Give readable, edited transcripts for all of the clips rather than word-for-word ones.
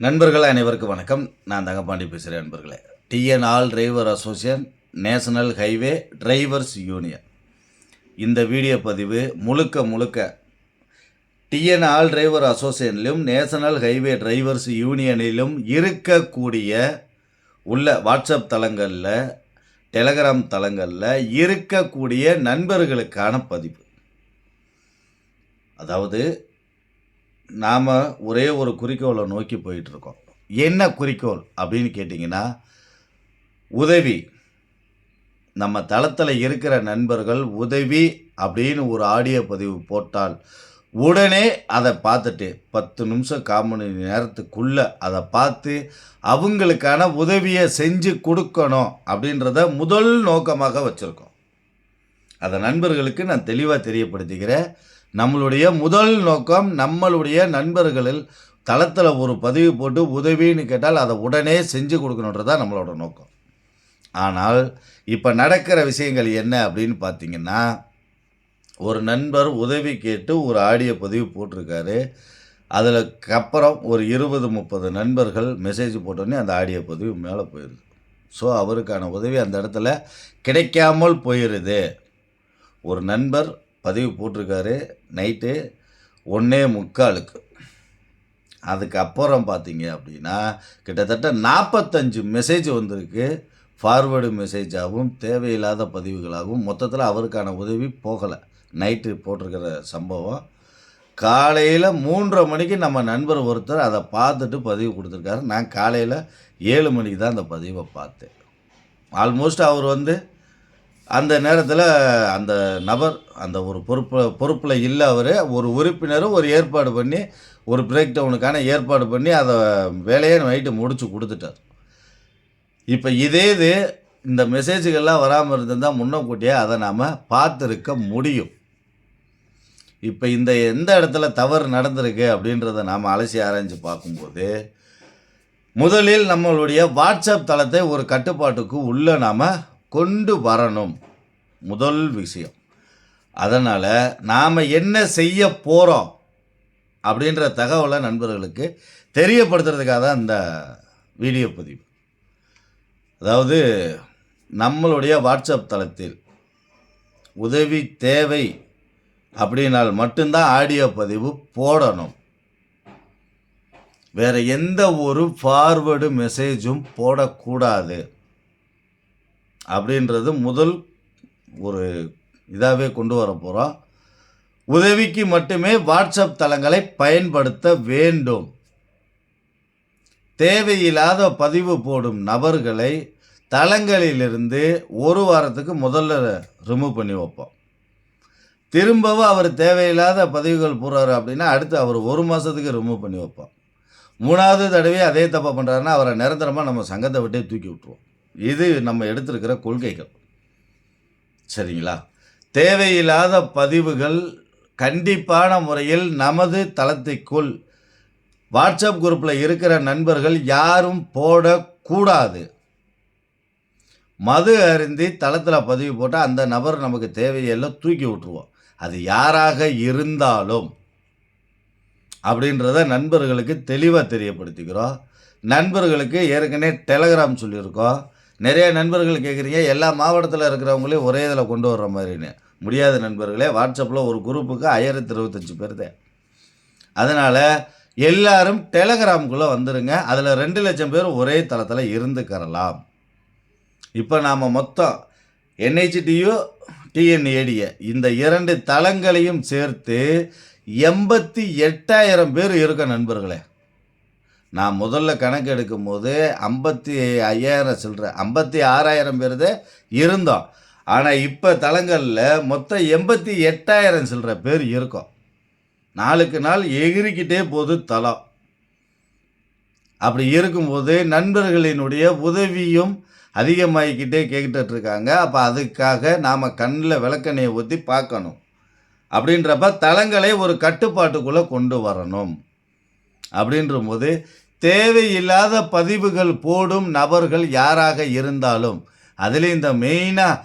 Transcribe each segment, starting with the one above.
நண்பர்கள் அனைவருக்கும் வணக்கம். நான் தங்கப்பாண்டி பேசுகிறேன். நண்பர்களே, TN all driver association national highway drivers union இந்த வீடியோ பதிவு முழுக்க டிஎன் ஆல் டிரைவர் அசோசியேஷனிலும் நேஷனல் ஹைவே டிரைவர்ஸ் யூனியனிலும் இருக்கக்கூடிய வாட்ஸ்அப் தளங்களில், டெலகிராம் தளங்களில் இருக்கக்கூடிய நண்பர்களுக்கான பதிவு. அதாவது நாம் ஒரே ஒரு குறிக்கோளை நோக்கி போயிட்டுருக்கோம். என்ன குறிக்கோள் அப்படின்னு கேட்டிங்கன்னா, உதவி. நம்ம தளத்தில் இருக்கிற நண்பர்கள் உதவி அப்படின்னு ஒரு ஆடியோ பதிவு போட்டால் உடனே அதை பார்த்துட்டு 10 நிமிஷம் 1/4 மணி நேரத்துக்குள்ளே அதை பார்த்து அவங்களுக்கான உதவியை செஞ்சு கொடுக்கணும் அப்படின்றத முதல் நோக்கமாக வச்சுருக்கோம். அதை நண்பர்களுக்கு நான் தெளிவாக தெரியப்படுத்திக்கிறேன். நம்மளுடைய முதல் நோக்கம் நம்மளுடைய நண்பர்களில் தளத்தில் ஒரு பதிவு போட்டு உதவின்னு கேட்டால் அதை உடனே செஞ்சு கொடுக்கணுன்றதான் நம்மளோட நோக்கம். ஆனால் இப்போ நடக்கிற விஷயங்கள் என்ன அப்படின்னு பார்த்தீங்கன்னா, ஒரு நண்பர் உதவி கேட்டு ஒரு ஆடியோ பதிவு போட்டிருக்காரு. அதில் அப்புறம் ஒரு 20-30 நண்பர்கள் மெசேஜ் போட்டோன்னே அந்த ஆடியோ பதிவு மேலே போயிடுது. ஸோ அவருக்கான உதவி அந்த இடத்துல கிடைக்காமல் போயிடுது. ஒரு நண்பர் பதிவு போட்டிருக்காரு நைட்டு 1:45. அதுக்கப்புறம் பார்த்தீங்க அப்படின்னா கிட்டத்தட்ட 45 மெசேஜ் வந்திருக்கு. ஃபார்வேர்டு மெசேஜாகவும் தேவையில்லாத பதிவுகளாகவும் மொத்தத்தில் அவருக்கான உதவி போகலை. நைட்டு போட்டிருக்கிற சம்பவம் காலையில் 3:30 மணிக்கு நம்ம நண்பர் ஒருத்தர் அதை பார்த்துட்டு பதிவு கொடுத்துருக்காரு. நான் காலையில் 7 மணிக்கு தான் அந்த பதிவை பார்த்தேன். ஆல்மோஸ்ட் அவர் அந்த நேரத்தில் அந்த நபர் அந்த ஒரு பொறுப்பில் இல்லை. அவர் ஒரு உறுப்பினரும் ஒரு ஏற்பாடு பண்ணி ஒரு பிரேக் டவுனுக்கான ஏற்பாடு பண்ணி அதை வேலையை நைட்டு முடித்து கொடுத்துட்டார். இப்போ இந்த மெசேஜுகள்லாம் வராமல் இருந்திருந்தால் முன்னக்கூட்டியே அதை நாம் பார்த்துருக்க முடியும். இப்போ எந்த இடத்துல தவறு நடந்திருக்கு அப்படின்றத நாம் அலசி ஆராய்ஞ்சு பார்க்கும்போது, முதலில் நம்மளுடைய வாட்ஸ்அப் தளத்தை ஒரு கட்டுப்பாட்டுக்கு உள்ளே நாம் கொண்டு வரணும். முதல் விஷயம். அதனால் நாம் என்ன செய்ய போகிறோம் அப்படின்ற தகவலை நண்பர்களுக்கு தெரியப்படுத்துறதுக்காக தான் இந்த வீடியோ பதிவு. அதாவது நம்மளுடைய வாட்ஸ்அப் தளத்தில் உதவி தேவை அப்படின்னால் மட்டும்தான் ஆடியோ பதிவு போடணும். வேறு எந்த ஒரு ஃபார்வேர்டு மெசேஜும் போடக்கூடாது அப்படின்றது முதல் ஒரு இதாகவே கொண்டு வர போகிறோம். உதவிக்கு மட்டுமே வாட்ஸ்அப் தளங்களை பயன்படுத்த வேண்டும். தேவையில்லாத பதிவு போடும் நபர்களை தளங்களிலிருந்து ஒரு வாரத்துக்கு முதல்ல ரிமூவ் பண்ணி வைப்போம். திரும்பவும் அவர் தேவையில்லாத பதிவுகள் போடுறாரு அப்படின்னா அடுத்து அவர் 1 மாதத்துக்கு ரிமூவ் பண்ணி வைப்போம். 3வது தடவை அதே தப்பை பண்ணுறாருன்னா அவரை நிரந்தரமாக நம்ம சங்கத்தை விட்டே தூக்கி விட்டுருவோம். இது நம்ம எடுத்திருக்கிற கொள்கைகள். சரிங்களா? தேவையில்லாத பதிவுகள் கண்டிப்பான முறையில் நமது தளத்திற்குள் வாட்ஸ்அப் குரூப்பில் இருக்கிற நண்பர்கள் யாரும் போடக்கூடாது. மது அருந்தி தளத்தில் பதிவு போட்டால் அந்த நபர் நமக்கு தேவையெல்லாம் தூக்கி விட்டுருவோம். அது யாராக இருந்தாலும் அப்படின்றத நண்பர்களுக்கு தெளிவாக தெரியப்படுத்திக்கிறோம். நண்பர்களுக்கு ஏற்கனவே டெலகிராம் சொல்லியிருக்கோம். நிறைய நண்பர்கள் கேட்குறீங்க, எல்லா மாவட்டத்தில் இருக்கிறவங்களையும் ஒரே இதில் கொண்டு வர்ற மாதிரின்னு. முடியாத நண்பர்களே, வாட்ஸ்அப்பில் ஒரு குரூப்புக்கு 1025 பேர் தான். அதனால் எல்லாரும் டெலகிராமுக்குள்ளே வந்துடுங்க. அதில் 2 லட்சம் பேர் ஒரே தளத்தில் இருந்துக்கிறலாம். இப்போ நாம் மொத்தம் NHTU TNADA இந்த 2 தளங்களையும் சேர்த்து 88,000 பேர் இருக்க நண்பர்களே. நான் முதல்ல கணக்கு எடுக்கும் போது 55,000 சில்லற 56,000 பேர் தான் இருந்தோம். ஆனால் இப்போ தளங்களில் மொத்தம் 88,000 சில்லற பேர் இருக்கோம். நாளுக்கு நாள் எகிரிக்கிட்டே போகுது தளம். அப்படி இருக்கும்போது நண்பர்களினுடைய உதவியும் அதிகமாகிக்கிட்டே கேட்டுட்ருக்காங்க. அப்போ அதுக்காக நாம் கண்ணில் விளக்கெண்ணையை ஊற்றி பார்க்கணும். அப்படின்றப்ப தளங்களை ஒரு கட்டுப்பாட்டுக்குள்ளே கொண்டு வரணும். அப்படின்றபோது தேவையில்லாத பதிவுகள் போடும் நபர்கள் யாராக இருந்தாலும், அதுலேயும் இந்த மெயினாக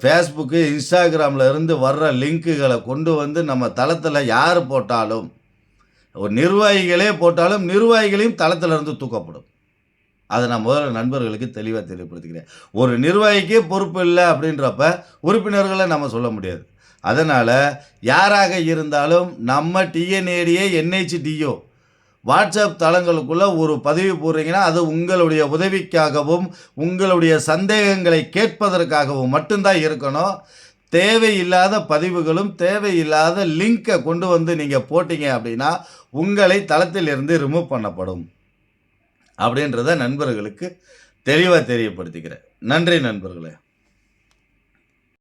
ஃபேஸ்புக்கு இன்ஸ்டாகிராமில் இருந்து வர்ற லிங்க்குகளை கொண்டு நம்ம தளத்தில் யார் போட்டாலும் ஒரு நிர்வாகிகளே போட்டாலும் நிர்வாகிகளையும் தளத்திலிருந்து தூக்கப்படும். அதை நான் முதல்ல நண்பர்களுக்கு தெளிவாக தெரியப்படுத்திக்கிறேன். ஒரு நிர்வாகிக்கே பொறுப்பு இல்லை அப்படின்றப்ப உறுப்பினர்களை நம்ம சொல்ல முடியாது. அதனால் யாராக இருந்தாலும் நம்ம டிஎன்ஏடிஏ என்ஹெச்டிஓ வாட்ஸ்அப் தளங்களுக்குள்ள ஒரு பதிவு போடுறீங்கன்னா அது உங்களுடைய உதவிக்காகவும் உங்களுடைய சந்தேகங்களை கேட்பதற்காகவும் மட்டும்தான் இருக்கணும். தேவையில்லாத பதிவுகளும் தேவையில்லாத லிங்கை கொண்டு வந்து நீங்கள் போட்டீங்க அப்படின்னா உங்களை தளத்தில் இருந்து ரிமூவ் பண்ணப்படும் அப்படின்றத நண்பர்களுக்கு தெளிவாக தெரியப்படுத்திக்கிறேன். நன்றி நண்பர்களே.